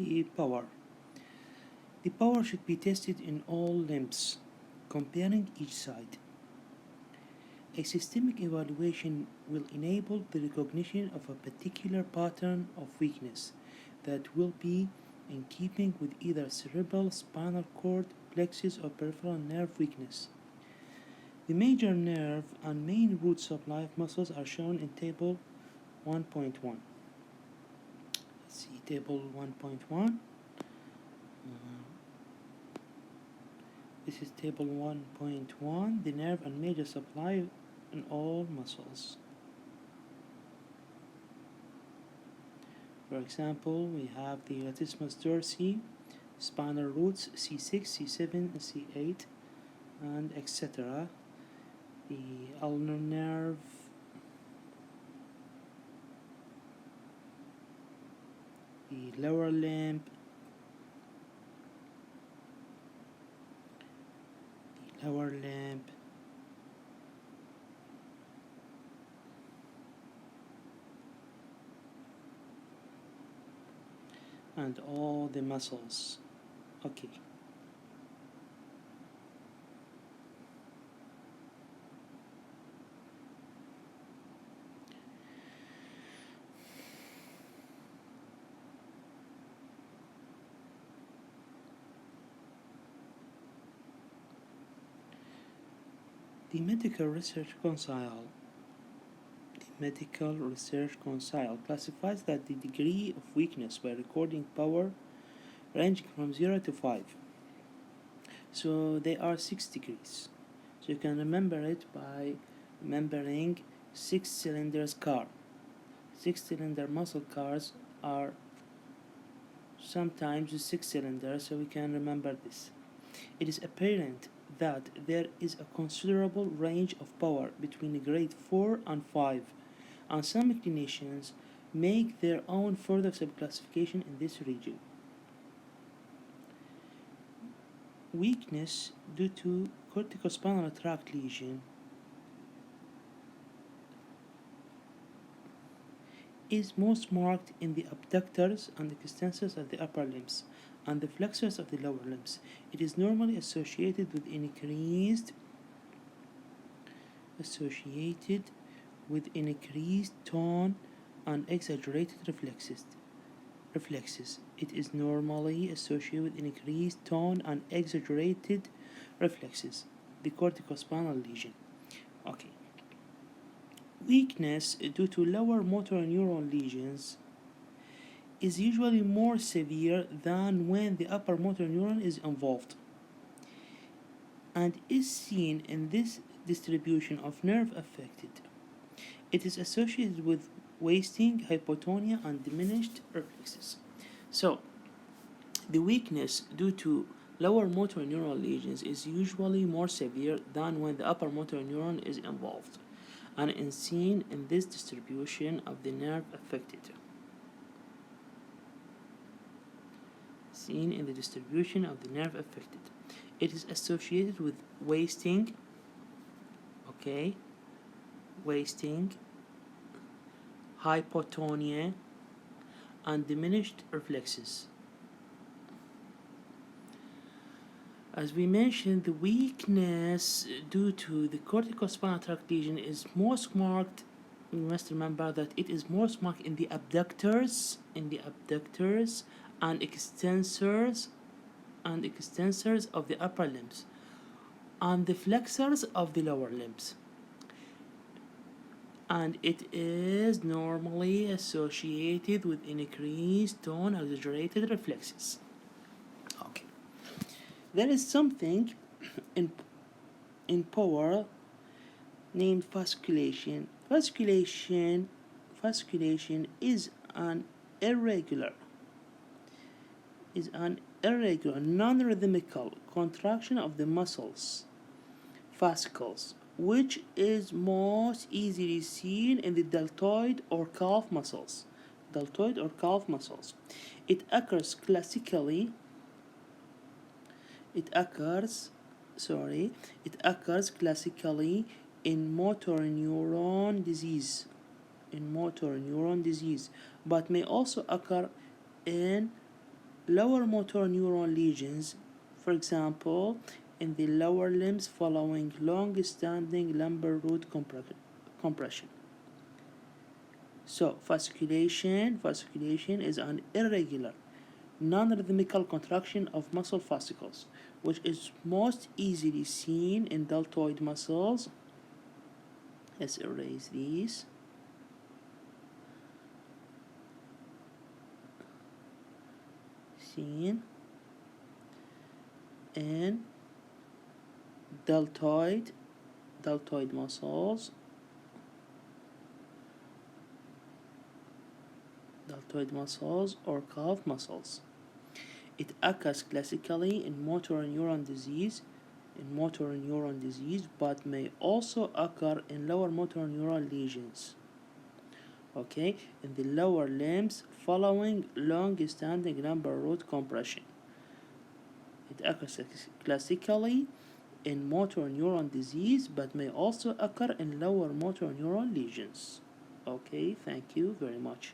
The power. The power should be tested in all limbs, comparing each side. A systemic evaluation will enable the recognition of a particular pattern of weakness that will be in keeping with either cerebral, spinal cord, plexus, or peripheral nerve weakness. The major nerve and main root supply of muscles are shown in Table 1.1. Let's see Table 1.1. This is Table 1.1, the nerve and major supply in all muscles. For example, we have the latissimus dorsi, spinal roots C6, C7, and C8, and etc. The ulnar nerve, the lower limb, and all the muscles. Okay. The Medical Research Council classifies that the degree of weakness by recording power ranging from 0 to 5. So they are 6 degrees. So you can remember it by remembering 6 cylinders car. 6 cylinder muscle cars are sometimes 6 cylinders, so we can remember this. It is apparent that there is a considerable range of power between grade 4 and 5, and some clinicians make their own further subclassification in this region. Weakness due to corticospinal tract lesion is most marked in the abductors and extensors of the upper limbs and the flexors of the lower limbs. It is normally associated with increased tone and exaggerated reflexes. It is normally associated with increased tone and exaggerated reflexes, the corticospinal lesion. Okay. Weakness due to lower motor neuron lesions is usually more severe than when the upper motor neuron is involved, and is seen in this distribution of nerve affected. It is associated with wasting, hypotonia, and diminished reflexes. So, the weakness due to lower motor neuron lesions is usually more severe than when the upper motor neuron is involved, and is seen in this distribution of the nerve affected. It is associated with wasting, hypotonia, and diminished reflexes. As we mentioned, the weakness due to the corticospinal tract lesion is most marked. We must remember that it is most marked in the abductors, and extensors of the upper limbs, and the flexors of the lower limbs. And it is normally associated with increased tone and exaggerated reflexes. Okay. There is something in power named fasciculation. Fasciculation is an irregular, non-rhythmical contraction of the muscles, fascicles, which is most easily seen in the deltoid or calf muscles. It occurs classically in motor neuron disease, but may also occur in lower motor neuron lesions, for example, in the lower limbs following long-standing lumbar root compression. So fasciculation is an irregular, non-rhythmical contraction of muscle fascicles, which is most easily seen in deltoid muscles. Let's erase these. Seen in deltoid muscles, or calf muscles. It occurs classically in motor neuron disease, but may also occur in lower motor neuron lesions. Okay, in the lower limbs following long-standing lumbar root compression. It occurs classically in motor neuron disease, but may also occur in lower motor neuron lesions. Okay, thank you very much.